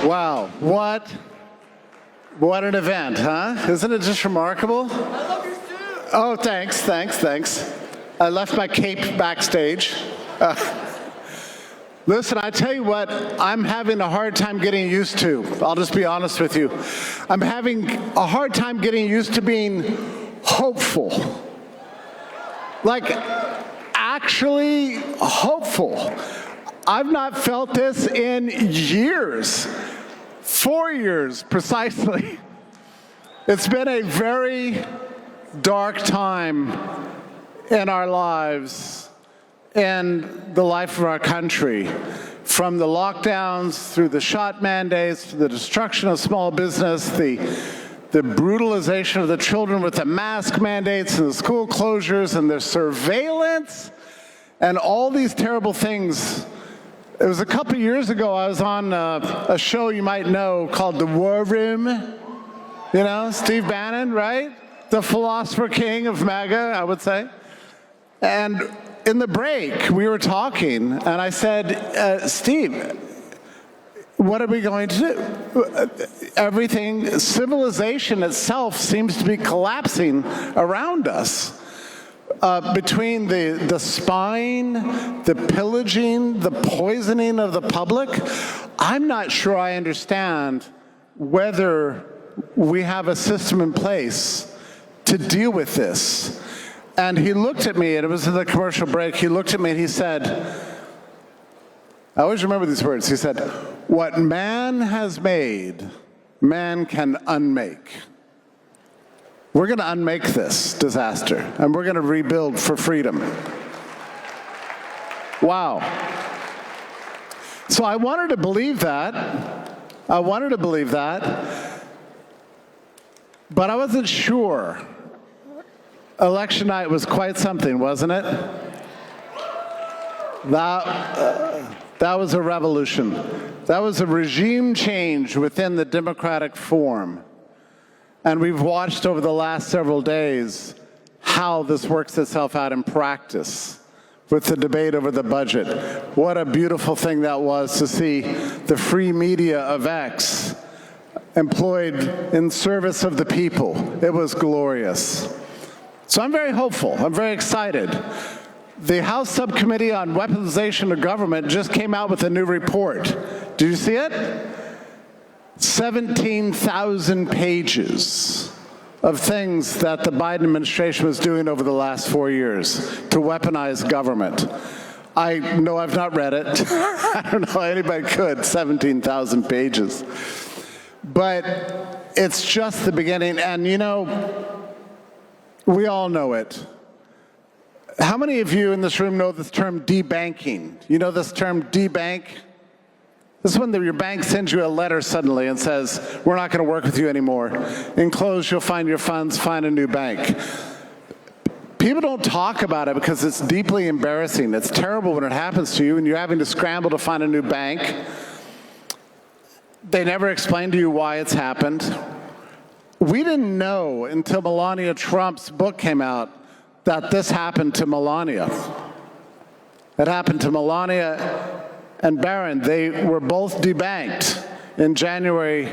Wow, what an event, huh? Isn't it just remarkable? I love your suit. Oh, thanks. I left my cape backstage. Listen, I tell you what, I'm having a hard time getting used to. I'll just be honest with you. I'm having a hard time getting used to being hopeful. Like, actually hopeful. I've not felt this in years. 4 years, precisely. It's been a very dark time in our lives and the life of our country. From the lockdowns, through the shot mandates, to the destruction of small business, the brutalization of the children with the mask mandates and the school closures and the surveillance and all these terrible things. It was a couple years ago, I was on a show you might know called The War Room. You know, Steve Bannon, right? The philosopher king of MAGA, I would say. And in the break, we were talking, and I said, Steve, what are we going to do? Everything, civilization itself seems to be collapsing around us. Between the spying, the pillaging, the poisoning of the public, I'm not sure I understand whether we have a system in place to deal with this. And he looked at me, and it was in the commercial break, he looked at me and he said, I always remember these words, he said, "What man has made, man can unmake." We're going to unmake this disaster, and we're going to rebuild for freedom. Wow. So I wanted to believe that. But I wasn't sure. Election night was quite something, wasn't it? That was a revolution. That was a regime change within the democratic form. And we've watched over the last several days how this works itself out in practice with the debate over the budget. What a beautiful thing that was to see the free media of X employed in service of the people. It was glorious. So I'm very hopeful. I'm very excited. The House Subcommittee on Weaponization of Government just came out with a new report. Did you see it? 17,000 pages of things that the Biden administration was doing over the last 4 years to weaponize government. I know I've not read it. I don't know how anybody could, 17,000 pages. But it's just the beginning, and you know, we all know it. How many of you in this room know this term debanking? You know this term debank? This is when your bank sends you a letter suddenly and says, we're not going to work with you anymore. Enclosed, you'll find your funds, find a new bank. People don't talk about it because it's deeply embarrassing. It's terrible when it happens to you and you're having to scramble to find a new bank. They never explain to you why it's happened. We didn't know until Melania Trump's book came out that this happened to Melania. It happened to Melania and Barron. They were both debanked in January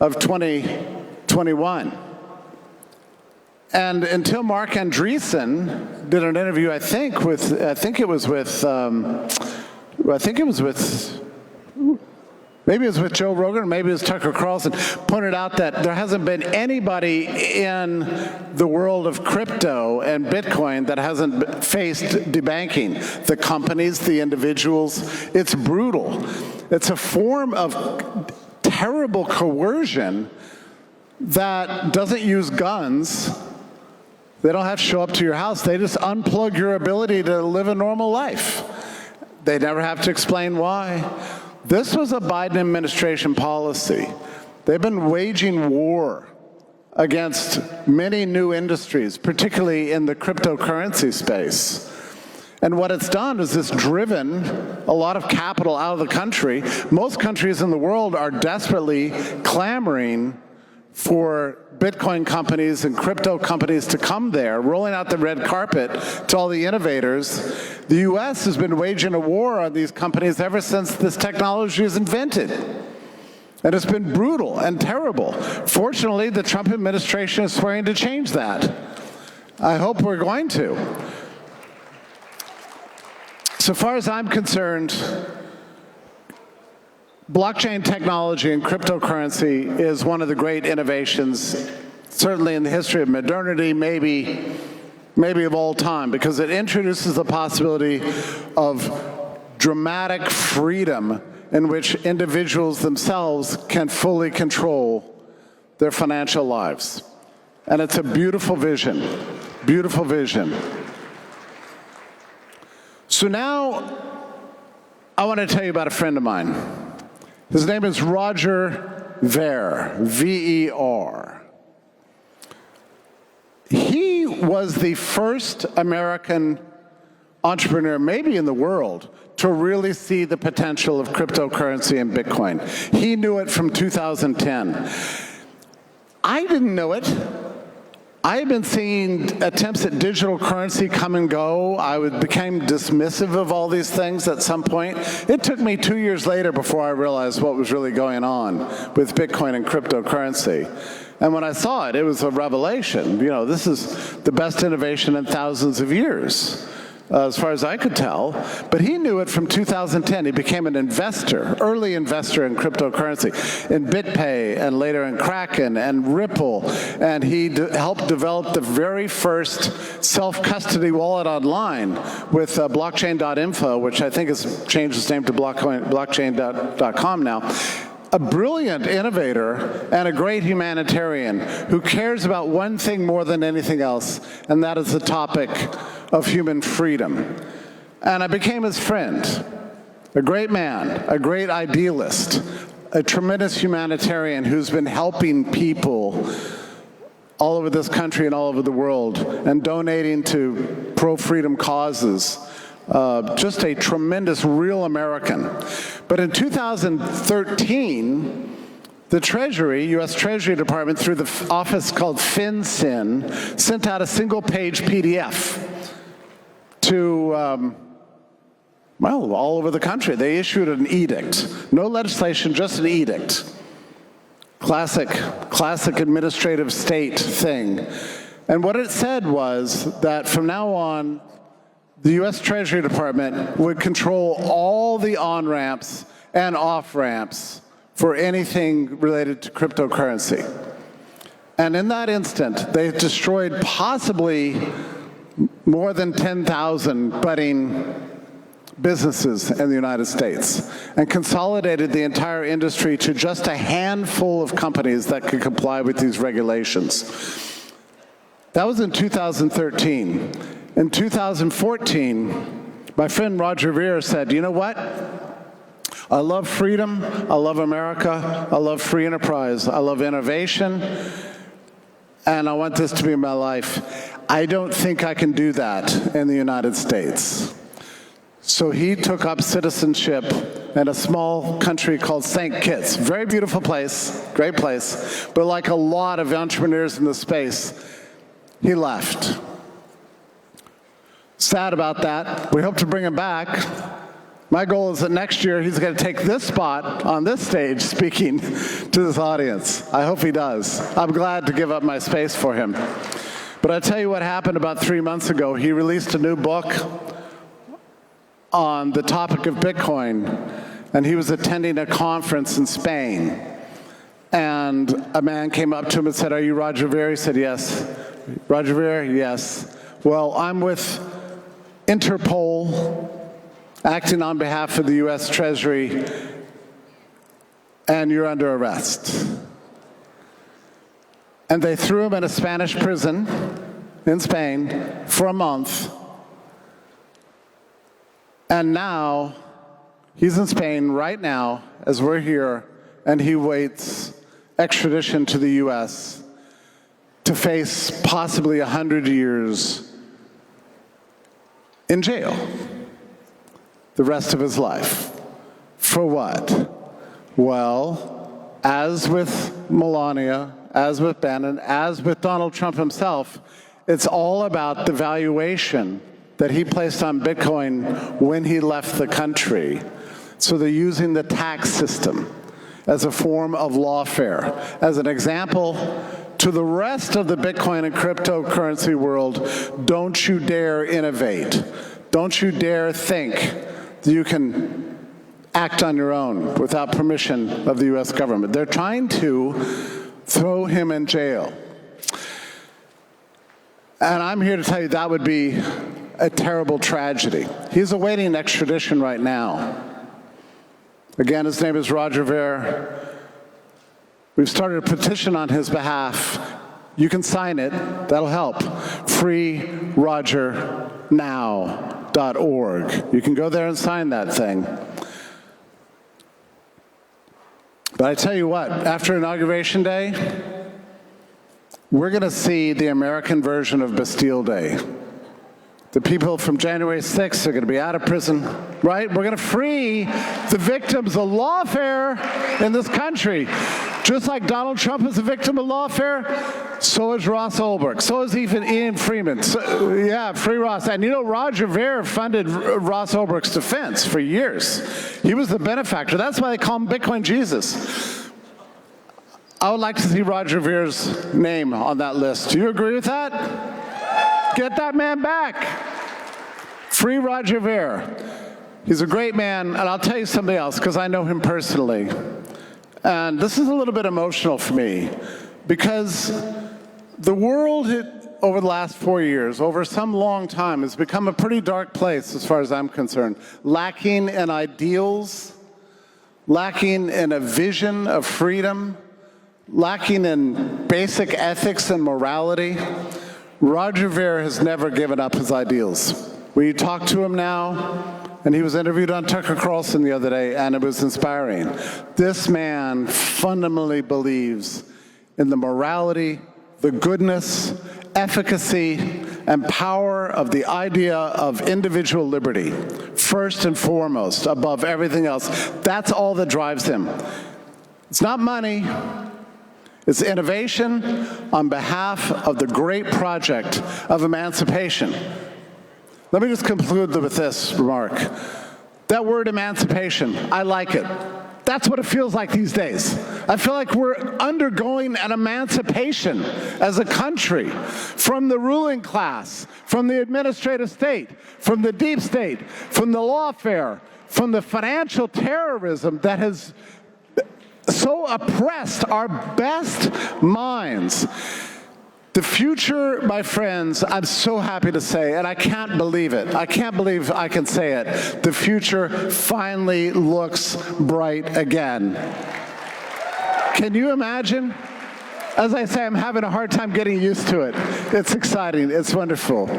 of 2021. And until Mark Andreessen did an interview, I think it was Joe Rogan, or maybe it was Tucker Carlson, pointed out that there hasn't been anybody in the world of crypto and Bitcoin that hasn't faced debanking. The companies, the individuals, it's brutal. It's a form of terrible coercion that doesn't use guns. They don't have to show up to your house. They just unplug your ability to live a normal life. They never have to explain why. This was a Biden administration policy. They've been waging war against many new industries, particularly in the cryptocurrency space. And what it's done is it's driven a lot of capital out of the country. Most countries in the world are desperately clamoring for Bitcoin companies and crypto companies to come there, rolling out the red carpet to all the innovators. The US has been waging a war on these companies ever since this technology was invented. And it's been brutal and terrible. Fortunately, the Trump administration is swearing to change that. I hope we're going to. So far as I'm concerned, blockchain technology and cryptocurrency is one of the great innovations, certainly in the history of modernity, maybe of all time, because it introduces the possibility of dramatic freedom in which individuals themselves can fully control their financial lives. And it's a beautiful vision, beautiful vision. So now I want to tell you about a friend of mine. His name is Roger Ver, V-E-R. He was the first American entrepreneur, maybe in the world, to really see the potential of cryptocurrency and Bitcoin. He knew it from 2010. I didn't know it. I had been seeing attempts at digital currency come and go. I became dismissive of all these things at some point. It took me 2 years later before I realized what was really going on with Bitcoin and cryptocurrency. And when I saw it, it was a revelation. You know, this is the best innovation in thousands of years, as far as I could tell. But he knew it from 2010. He became an investor, early investor in cryptocurrency, in BitPay, and later in Kraken and Ripple. And he helped develop the very first self-custody wallet online with blockchain.info, which I think has changed its name to blockchain.com now. A brilliant innovator and a great humanitarian who cares about one thing more than anything else, and that is the topic of human freedom. And I became his friend, a great man, a great idealist, a tremendous humanitarian who's been helping people all over this country and all over the world and donating to pro-freedom causes. Just a tremendous, real American. But in 2013, the Treasury, U.S. Treasury Department, through the office called FinCEN, sent out a single-page PDF to, well, all over the country. They issued an edict. No legislation, just an edict. Classic administrative state thing. And what it said was that from now on, the U.S. Treasury Department would control all the on-ramps and off-ramps for anything related to cryptocurrency. And in that instant, they destroyed possibly more than 10,000 budding businesses in the United States and consolidated the entire industry to just a handful of companies that could comply with these regulations. That was in 2013. In 2014, my friend Roger Ver said, you know what? I love freedom, I love America, I love free enterprise, I love innovation, and I want this to be my life. I don't think I can do that in the United States. So he took up citizenship in a small country called St. Kitts. Very beautiful place, great place, but like a lot of entrepreneurs in the space, he left. Sad about that. We hope to bring him back. My goal is that next year he's going to take this spot on this stage speaking to this audience. I hope he does. I'm glad to give up my space for him. But I'll tell you what happened about 3 months ago. He released a new book on the topic of Bitcoin, and he was attending a conference in Spain. And a man came up to him and said, "Are you Roger Ver?" He said, "Yes." "Roger Ver?" "Yes." "Well, I'm with Interpol, acting on behalf of the U.S. Treasury, and you're under arrest." And they threw him in a Spanish prison in Spain for a month. And now, he's in Spain right now, as we're here, and he waits extradition to the U.S. to face possibly 100 years in jail the rest of his life. For what? Well, as with Melania, as with Bannon, as with Donald Trump himself, it's all about the valuation that he placed on Bitcoin when he left the country. So they're using the tax system. as a form of lawfare, as an example to the rest of the Bitcoin and cryptocurrency world. Don't you dare innovate. Don't you dare think that you can act on your own without permission of the US government. They're trying to throw him in jail. And I'm here to tell you that would be a terrible tragedy. He's awaiting extradition right now. Again, his name is Roger Ver. We've started a petition on his behalf. You can sign it. That'll help. freerogernow.org. You can go there and sign that thing. But I tell you what, after Inauguration Day, we're going to see the American version of Bastille Day. The people from January 6th are going to be out of prison, right? We're going to free the victims of lawfare in this country. Just like Donald Trump is a victim of lawfare, so is Ross Ulbricht. So is even Ian Freeman. So, yeah, free Ross. And you know, Roger Ver funded Ross Ulbricht's defense for years. He was the benefactor. That's why they call him Bitcoin Jesus. I would like to see Roger Ver's name on that list. Do you agree with that? Get that man back. Free Roger Ver. He's a great man, and I'll tell you something else, because I know him personally. And this is a little bit emotional for me, because the world over the last 4 years, over some long time, has become a pretty dark place as far as I'm concerned. Lacking in ideals, lacking in a vision of freedom, lacking in basic ethics and morality. Roger Ver has never given up his ideals. We talk to him now, and he was interviewed on Tucker Carlson the other day, and it was inspiring. This man fundamentally believes in the morality, the goodness, efficacy, and power of the idea of individual liberty, first and foremost, above everything else. That's all that drives him. It's not money. It's innovation on behalf of the great project of emancipation. Let me just conclude with this remark. That word emancipation, I like it. That's what it feels like these days. I feel like we're undergoing an emancipation as a country from the ruling class, from the administrative state, from the deep state, from the lawfare, from the financial terrorism that has so oppressed our best minds. The future, my friends, I'm so happy to say, and I can't believe it. I can't believe I can say it. The future finally looks bright again. Can you imagine? As I say, I'm having a hard time getting used to it. It's exciting. It's wonderful.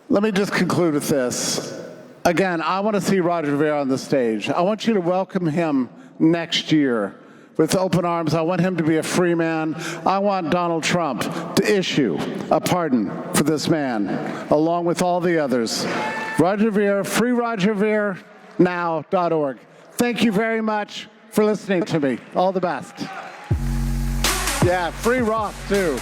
Let me just conclude with this. Again, I want to see Roger Ver on the stage. I want you to welcome him next year with open arms. I want him to be a free man. I want Donald Trump to issue a pardon for this man, along with all the others. Roger Ver, freerogernow.org. Thank you very much for listening to me. All the best. Yeah, free Ross, too.